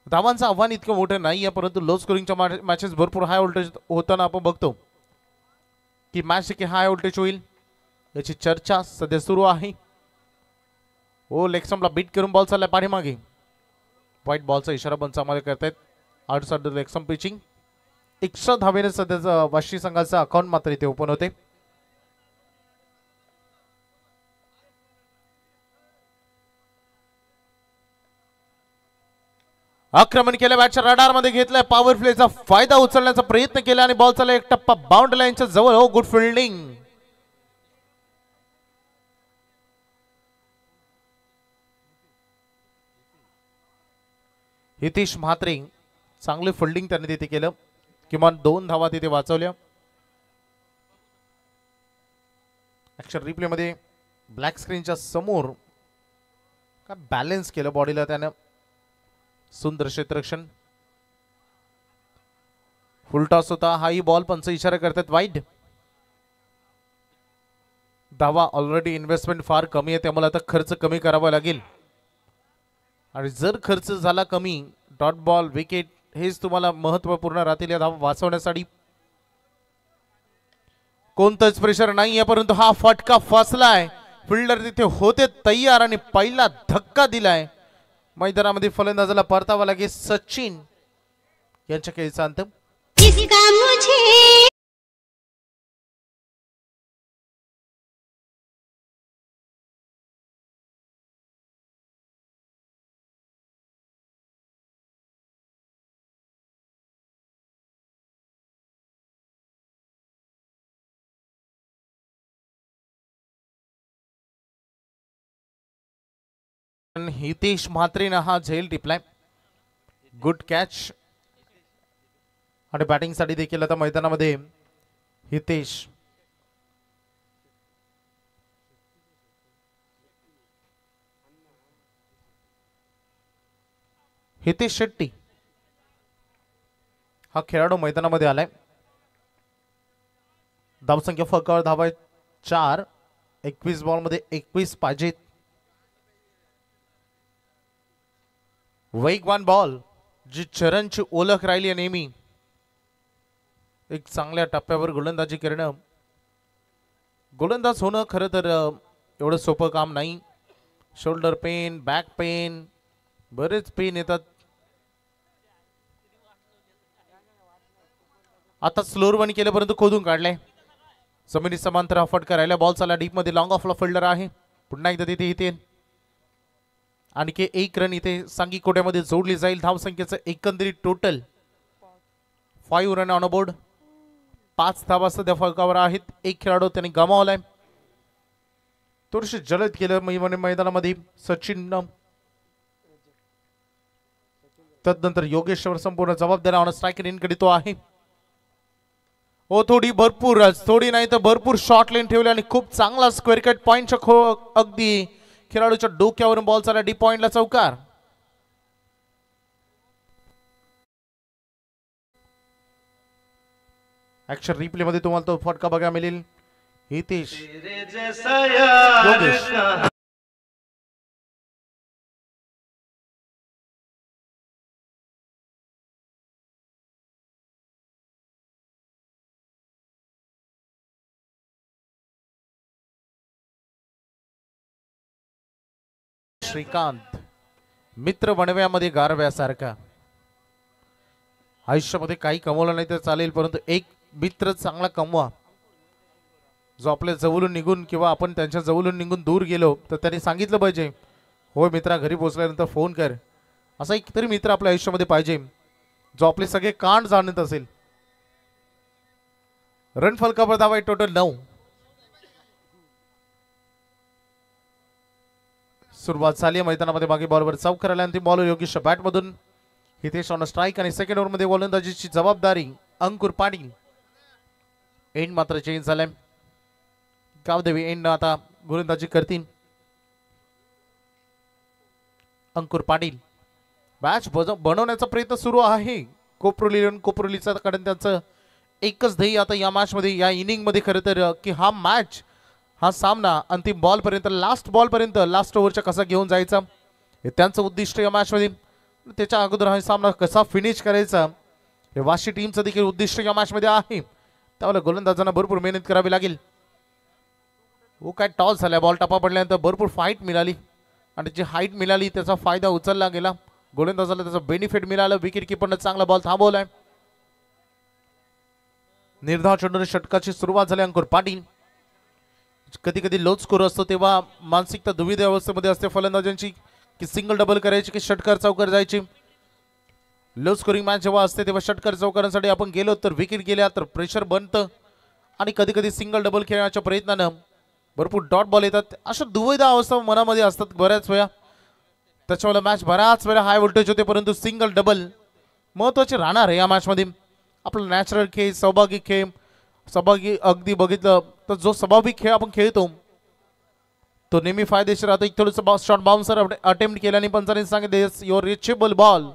धावांचं आव्हान इतकं मोठं नाही आहे, परंतु लो स्कोरिंगच्या मॅचेस भरपूर हाय व्होल्टेज होताना आपण बघतो की मॅच की हाय व्होल्टेज होईल याची चर्चा सध्या सुरू आहे. ओ लेगस्टम्पला बीट करून बॉल चाललाय पाठीमागे. व्हाईट बॉलचा इशारा पंच आम्हाला करतायत. Outside the leg stump pitching. Extra धावेने सध्याचा वाशी संघाचा अकाउंट मात्र इथे ओपन होते. आक्रमण केलं, बॅटच्या रडार मध्ये घेतलाय, पॉवर प्लेचा फायदा उचलण्याचा प्रयत्न केला आणि बॉल चालला एक टप्पा बाउंड्री लाईनच्या जवळ. हो, गुड फिल्डिंग. हितेश म्हात्रे चांगले फिल्डिंग त्यांनी तिथे केलं. किमान 2 धावा तिथे वाचवल्या. ऍक्शन रिप्ले मध्ये ब्लॅक स्क्रीनच्या समोर काय बॅलन्स केलं बॉडीला त्यानं. सुंदर क्षेत्ररक्षण. फुल टॉस होता. हाही बॉल पंच इशारा करतात वाईड. धावा ऑलरेडी इन्व्हेस्टमेंट फार कमी आहे, त्यामुळे आता खर्च कमी करावा लागेल. आणि जर खर्च झाला कमी, डॉट बॉल विकेट हेच तुम्हाला महत्वपूर्ण राहतील या धावा वाचवण्यासाठी. कोणतंच प्रेशर नाहीये, परंतु हा फटका फसलाय. फिल्डर तिथे होते तयार आणि पहिला धक्का दिलाय. मैदानामध्ये फलंदाजाला परतावा लागेल. सचिन यांच्या खेळीचा अंत. जिसका मुझे हितेश म्हात्रेनं हा झेल टिपलाय. Good catch. आणि बॅटिंग साठी देखील आता मैदानामध्ये हितेश शेट्टी हा खेळाडू मैदानामध्ये आलाय. धावसंख्या फकावर धावा 4. 21 बॉल मध्ये 21 पाहिजेत. वेगवान बॉल जी चरणची ओळख राहिली आहे नेहमी. एक चांगल्या टप्प्यावर गोलंदाजी करणं, गोलंदाज होणं खरं तर एवढं सोपं काम नाही. शोल्डर पेन, बॅक पेन, बरेच पेन येतात. आता स्लोअर वन केलं, परंतु खोदून काढलंय. जमिनी समांतर हा फटका राहिला. बॉल चालला डीप मध्ये. लॉंग ऑफला फिल्डर आहे. पुन्हा एकदा तिथे येते. आणखी 1 रन इथे सांगी कोट्यामध्ये जोडली जाईल. धावसंख्येचं एकंदरीत टोटल 5 रन ऑन बोर्ड. 5 धावा सध्या फलकावर आहेत. 1 खेळाडू त्यांनी गमावलाय. थोडीशी जलद केलं मैदानामध्ये सचिन. तदनंतर योगेश्वर संपूर्ण जबाबदारी ऑन स्ट्रायकर इनकडे तो आहे. हो, थोडी नाही तर भरपूर शॉर्ट लेन ठेवले आणि खूप चांगला स्क्वेअर कट पॉइंटच्या अगदी खेळाडूच्या डोक्यावरून बॉल चालला डीप पॉइंटला चौकार. ऍक्शन रिप्ले मध्ये तुम्हाला तो फटका बघायला मिळेल. हितेश श्रीकांत. मित्र बनव्यामध्ये गारव्यासारखा. आयुष्यामध्ये काही कमवलं नाही तर चालेल, परंतु एक मित्र चांगला कमवा. जो आपल्या जवळून निघून किंवा आपण त्यांच्या जवळून निघून दूर गेलो तर त्यांनी सांगितलं पाहिजे, होय मित्रा घरी पोहोचल्यानंतर फोन कर. असा एक तरी मित्र आपल्या आयुष्यामध्ये पाहिजे जो आपले सगळे कांड जाणत असेल. रन फलकावर धावा टोटल 9. सुरुवात झाली मैदानामध्ये. मागे बॉलवर चौकार आला. अंतिम बॉल योगेश बॅट मधून. हितेश ऑन स्ट्राईक आणि सेकंड ओव्हर मध्ये गोलंदाजीची जबाबदारी अंकुर पाटील. एंड मात्र चेंज झालाय. गावदेवी एंड आता गोलंदाजी करतील. अंकुर पाटील मॅच बनवण्याचा प्रयत्न सुरू आहे. कोपरोलीचा कारण त्यांचं एकच ध्येय आता या मॅच मध्ये, या इनिंग मध्ये खरं तर की हा सामना अंतिम बॉल पर्यंत, लास्ट बॉल पर्यंत, लास्ट ओव्हरच्या कसा घेऊन जायचा हे त्यांचं उद्दिष्ट या मॅच मध्ये. त्याच्या अगोदर हा सामना कसा फिनिश करायचा हे वाशी टीमचं देखील उद्दिष्ट या मॅच मध्ये आहे. त्यामुळे गोलंदाजांना भरपूर मेहनत करावी लागेल. काय टॉस झाला. बॉल टप्पा पडल्यानंतर भरपूर फाईट मिळाली. आणि जी हाईट मिळाली त्याचा फायदा उचलला गेला. गोलंदाजाला त्याचा बेनिफिट मिळालं. विकेट किपरनं चांगला बॉल थांबवलाय. निर्धाव चेंडूने षटकाची सुरुवात झाली. अंकुर पाटील. कधी कधी लो स्कोर असतो तेव्हा मानसिकता दुविधा अवस्थेमध्ये असते फलंदाजांची की सिंगल डबल करायची की षटकार चौकार जायची. लो स्कोरिंग मॅच जेव्हा असते तेव्हा षटकार चौकारांसाठी आपण गेलो तर विकेट गेल्या तर प्रेशर बनतं आणि कधी कधी सिंगल डबल खेळण्याच्या प्रयत्नानं भरपूर डॉट बॉल येतात. अशा दुविधा अवस्था मनामध्ये असतात बऱ्याच वेळा. त्याच्यामुळे मॅच बऱ्याच वेळा हाय व्होल्टेज होते परंतु सिंगल डबल महत्त्वाचे राहणार आहे या मॅचमध्ये. आपला नॅचरल खेळ सहभागी खेळ सहभागी अगदी बघितलं तर जो स्वाभाविक खेळ आपण खेळतो तो नेहमी फायदेशीर राहतो. एक थोडंसं शॉर्ट बाउन्सर अटेम्प्ट केल्याने पंचाने सांगितले युअर रिचेबल बॉल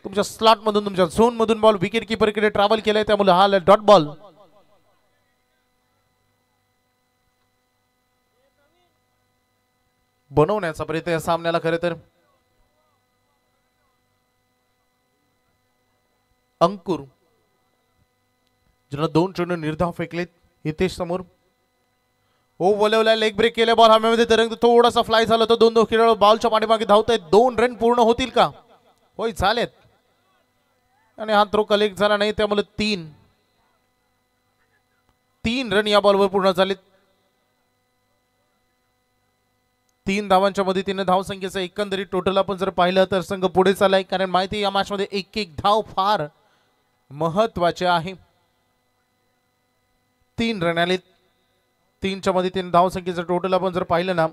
तुमच्या स्लॉट मधून तुमच्या झोन मधून बॉल विकेट किपरकडे ट्रॅव्हल केलाय त्यामुळे हा डॉट बॉल. बनवण्याचा प्रयत्न या सामन्याला खरे तर अंकुर ज्यांना 2 चेंडू निर्धाव फेकलेत. हितेश समोर ओ बोलवलाय लेग ब्रेक केल्या बॉल हवेमध्ये तरंग थोडासा फ्लाय झाला तो 2 खेळाडू बॉलच्या पाठीमागे धावतायत. 2 रन पूर्ण होतील का? होय झालेत आणि हा थ्रो कलेक्ट झाला नाही त्यामुळे 3 रन या बॉलवर पूर्ण झालेत. 3 धावांच्या मदतीने धावसंख्येचं एकंदरीत टोटल आपण जर पाहिलं तर संघ पुढे चाललाय कारण माहिती या मॅच मध्ये एक धाव फार महत्वाचे आहे. 3 रन आले. 3च्या मदतीने धावसंख्येचं टोटल आपण जर पाहिलं ना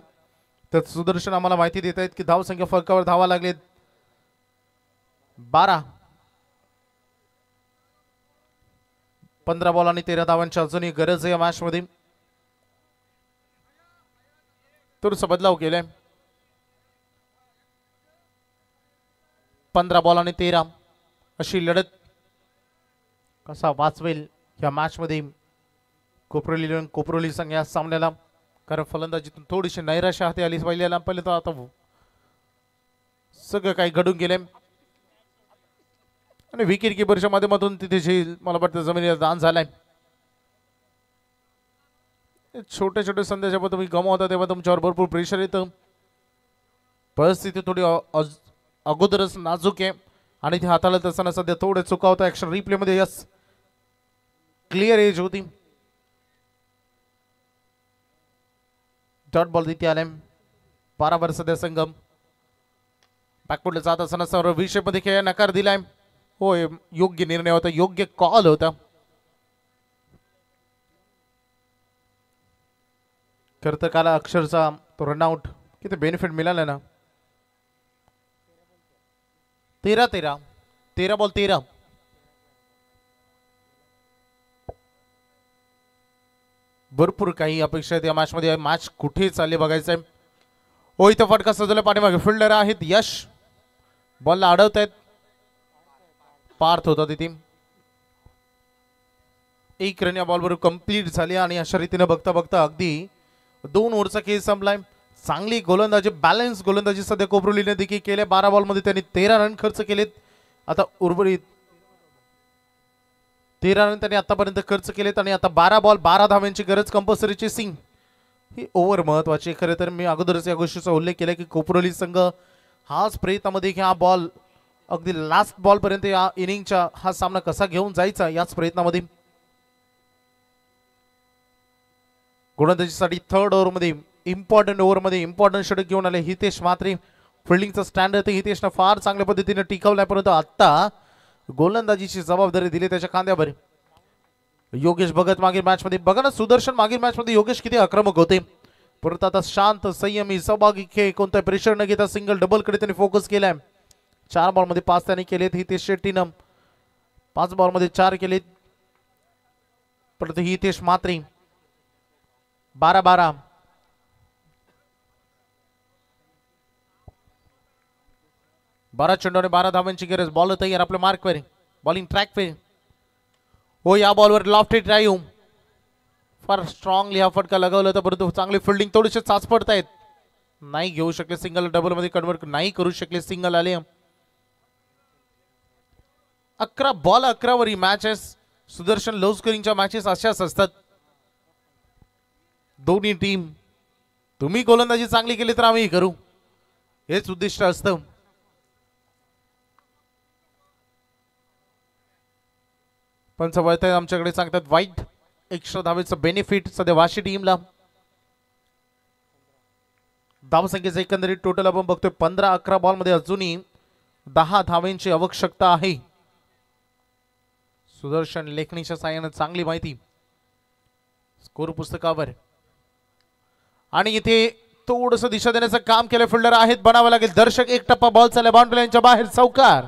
तर सुदर्शन आम्हाला माहिती देत आहेत की धावसंख्या फरकावर धावा लागलेत 12. 15 बॉल आणि 13 धावांची अजूनही गरज आहे या मॅच मध्ये. थोडासा बदलाव केलाय. 15 बॉल आणि 13 अशी लढत कसा वाचवेल या मॅच मध्ये कोपरोली संघ या सामन्याला कारण फलंदाजीतून थोडीशी नैराश्य हाती आली पहिले तर आता सगळं काही घडून गेले आणि विकेट किपरच्या माध्यमातून तिथे मला वाटतं जमिनीला दान झालाय. छोटे छोटे संधी जेव्हा तुम्ही गमावता तेव्हा तुमच्यावर भरपूर प्रेशर येतं. परिस्थिती थोडी अगोदरच नाजूक आहे आणि ती हाताळत असताना सध्या थोडे चुकावता. ऍक्शन रिप्ले मध्ये यस क्लिअर एज होती. डॉट बॉल तिथे आले. 12 वर सध्या संगम बॅकफुटला जात असताना सर्व विषय मध्ये खेळ नकार दिलाय. होय योग्य निर्णय होता योग्य कॉल होता. कर्तकाला अक्षरचा तो रनआउट किती बेनिफिट मिळाला ना. 13 बॉल 13. भरपूर काही अपेक्षा आहेत या मॅच मध्ये. मॅच कुठे चालले बघायचंय. हो इथं फटका सजवला पाठीमागे फिल्डर आहेत यश बॉलला अडवत आहेत. पार्थ होता तिथे. 1 रन या बॉलवर कंप्लीट झाली आणि अशा रीतीने बघता बघता अगदी 2 ओव्हरचा खेळ संपलाय. चांगली गोलंदाजी बॅलन्स गोलंदाजी सध्या कोपरोलीने देखील केले. 12 बॉलमध्ये त्यांनी 13 रन खर्च केलेत. आता उर्वरित 13 रन त्यांनी आतापर्यंत खर्च केलेत आणि आता 12 बॉल 12 धाव्यांची गरज कंपल्सरी चेसिंग ही ओव्हर महत्वाची. खरं तर मी अगोदरच या गोष्टीचा उल्लेख केला की कोपरोली संघ हाच प्रयत्नामध्ये की हा बॉल अगदी लास्ट बॉल पर्यंत या इनिंगच्या हा सामना कसा घेऊन जायचा याच प्रयत्नामध्ये. गोलंदाजीसाठी 3rd ओव्हरमध्ये इम्पॉर्टंट ओव्हरमध्ये इम्पॉर्टंट षटक घेऊन आले हितेश म्हात्रे. फिल्डिंगचा स्टँडर्ड हितेशनं फार चांगल्या पद्धतीने टिकवलाय परंतु आता गोलंदाजीची जबाबदारी दिली त्याच्या खांद्यावर. योगेश भगत मागील मॅच मध्ये बघा ना सुदर्शन मागील मॅच मध्ये योगेश किती आक्रमक होते परंतु आता शांत संयमी सहभागी खेळ कोणत्या प्रेशर न घेता सिंगल डबल कडे त्यांनी फोकस केलाय. 4 बॉल मध्ये 5 त्यांनी केलेत. हितेश शेट्टीनं 5 बॉल मध्ये 4 केलेत परंतु हितेश म्हात्रे 12 चेंडूने 12 धावांची गरज. बॉल तयार आपल्या मार्कवर बॉलिंग ट्रॅक पे. हो या बॉलवर लॉफ्टेड ड्राईव्ह फार स्ट्रॉंगली हा फटका लगावला होता परंतु चांगली फिल्डिंग थोडीशी चाच पडतायत. नाही घेऊ शकले सिंगल डबल मध्ये कन्वर्ट नाही करू शकले. सिंगल आले. 11 बॉल 11 वर ही मॅचेस सुदर्शन लो स्कोरिंगच्या मॅचेस अशाच असतात. दोन्ही टीम तुम्ही गोलंदाजी चांगली केली तर आम्ही करू हेच उद्दिष्ट असतं. पण सवयता आमच्याकडे सांगतात वाईट एक्स्ट्रा धावेचं बेनिफिट सध्या वाशी टीमला. धावसंख्येचं एकंदरीत टोटल आपण बघतोय 15-11 बॉल मध्ये अजूनही 10 धावांची आवश्यकता आहे. सुदर्शन लेखणीच्या साहाय्याने चांगली माहिती स्कोर पुस्तकावर. आणि इथे थोडस दिशा देण्याचं काम केलं फिल्डर आहेत बनावं लागेल. दर्शक एक टप्पा बॉल चालला बाउंड्री लाईनच्या बाहेर. चौकार.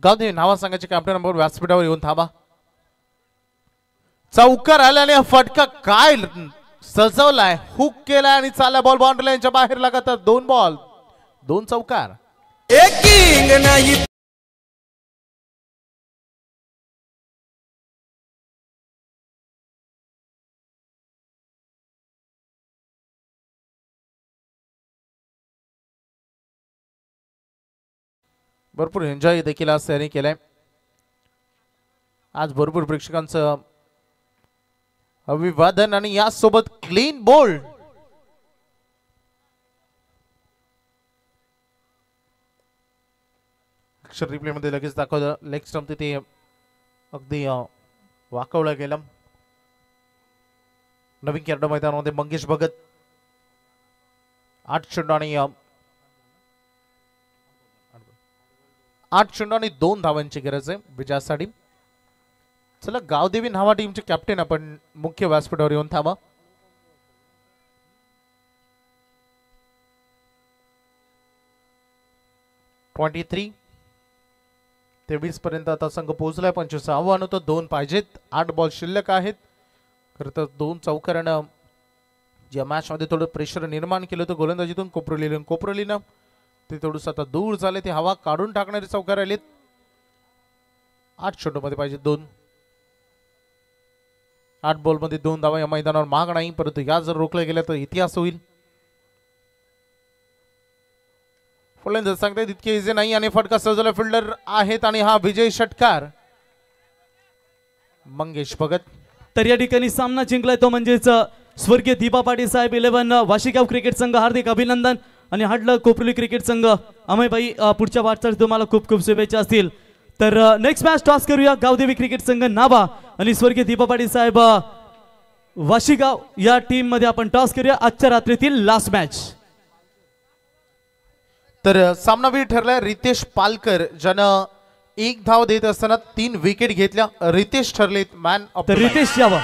गावदे नावा संघाचे कॅप्टन नंबर व्यासपीठावर येऊन थांबा. चौकार आल्याने फटका काय सजवलाय, हुक केलाय आणि चालला बॉल बाउंड्री लाईनच्या बाहेर. लगातार 2 बॉल 2 चौकार. भरपूर एन्जॉय देखील आज त्याने केलाय. आज भरपूर प्रेक्षकांचं अभिवादन आणि यासोबत क्लीन बोल्ड. अक्षर रिप्ले मध्ये लगेच दाखवलं. लेग स्टंप तिथे अगदी वाकवलं गेलं. नवीन खेळाडू मैदानामध्ये मंगेश भगत 8 चेंडू आणि 8 चेंडू आणि 2 धावांची गरज आहे विजयासाठी. चला गावदेवी नावा टीमचे कॅप्टन आपण मुख्य व्यासपीठावर येऊन थांबा. (23) 23 पर्यंत आता संघ पोहोचलाय. 25 आव्हान होतं. 2 पाहिजेत. 8 बॉल शिल्लक आहेत. खरं तर 2 चौकारानं ज्या मॅच मध्ये थोडं प्रेशर निर्माण केलं होतं गोलंदाजीतून कोपरलीनं ते थोडंसं आता दूर झाले. ते हवा काढून टाकणारे चौकार आलेत. 8 चेंडू मध्ये पाहिजे 2. 8 बॉल मध्ये 2 धावा या मैदानावर महाग नाही, परंतु या जर रोखल्या गेल्या तर इतिहास होईल. फलंदाज सांगतायत इतके इझी नाही आणि फटका सजवला फिल्डर आहेत आणि हा विजय षटकार मंगेश भगत. तर या ठिकाणी सामना जिंकलाय तो म्हणजेच स्वर्गीय दीपा पाटील साहेब 11 वाशिगाव क्रिकेट संघ. हार्दिक अभिनंदन. आणि हाडलं कोपरली क्रिकेट संघ अमयबाई पुढच्या वाटचाल तुम्हाला खूप खूप शुभेच्छा असतील. तर नेक्स्ट मॅच टॉस करूया. गावदेवी क्रिकेट संघ नाभा आणि स्वर्गीय दीपा पाटील साहेब वाशिगाव या टीम मध्ये आपण टॉस करूया. आजच्या रात्रीतील लास्ट मॅच. तर सामनावीर ठरलाय रितेश पालकर ज्यानं 1 धाव देत असताना 3 विकेट घेतल्या. रितेश ठरलेत man of the match. Ritesh यावा.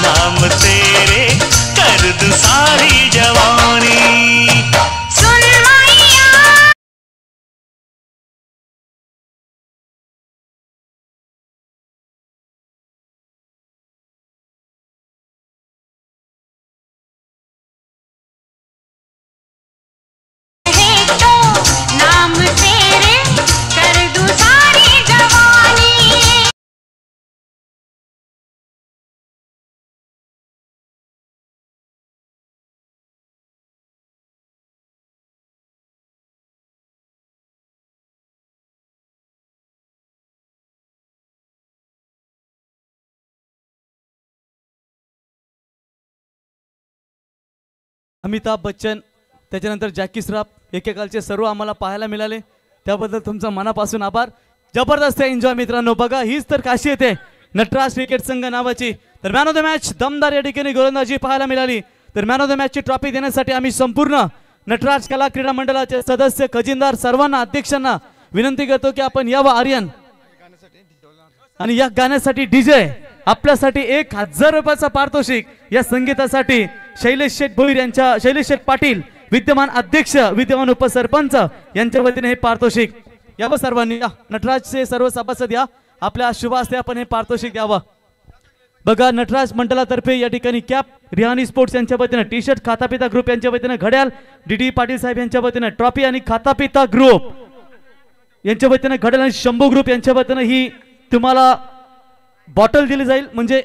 नाम तेरे कर दूं सारी जवानी. सुन मैया है तो नाम तेरे कर दूं सारी जवानी. अमिताभ बच्चन त्याच्यानंतर जॅकी श्रॉफ एकेकालचे सर्व आम्हाला पाहायला मिळाले. त्याबद्दल तुमचा मनापासून आभार. जबरदस्त एन्जॉय मित्रांनो. बघा हीच तर खासियत आहे नटराज क्रिकेट संघ नावाची. तर मॅन ऑफ द मॅच दमदार या ठिकाणी गोलंदाजी पाहायला मिळाली. तर मॅन ऑफ द मॅचची ट्रॉफी देण्यासाठी आम्ही संपूर्ण नटराज कला क्रीडा मंडळाचे सदस्य खजिनदार सर्वांना अध्यक्षांना विनंती करतो की आपण यावं आर्यन आणि या गाण्यासाठी डीजे आपल्यासाठी 1000 रुपयाचा पारितोषिक या संगीतासाठी शैलेश शेठ भोईर यांच्या शैलेश शेठ पाटील विद्यमान अध्यक्ष विद्यमान उपसरपंच यांच्या वतीने हे पारितोषिक यावं सर्वांनी. या नटराजचे सर्व सभासद या आपल्या शुभ हस्ते आपण हे पारितोषिक द्यावं. बघा नटराज मंडळातर्फे या ठिकाणी कॅप रिहानी स्पोर्ट्स यांच्या वतीने टी शर्ट खातापिता ग्रुप यांच्या वतीने घड्याळ डी पाटील साहेब यांच्या वतीने ट्रॉफी आणि खातापिता ग्रुप यांच्या वतीने घड्याळ आणि शंभू ग्रुप यांच्या वतीने ही तुम्हाला बॉटल दिली जाईल म्हणजे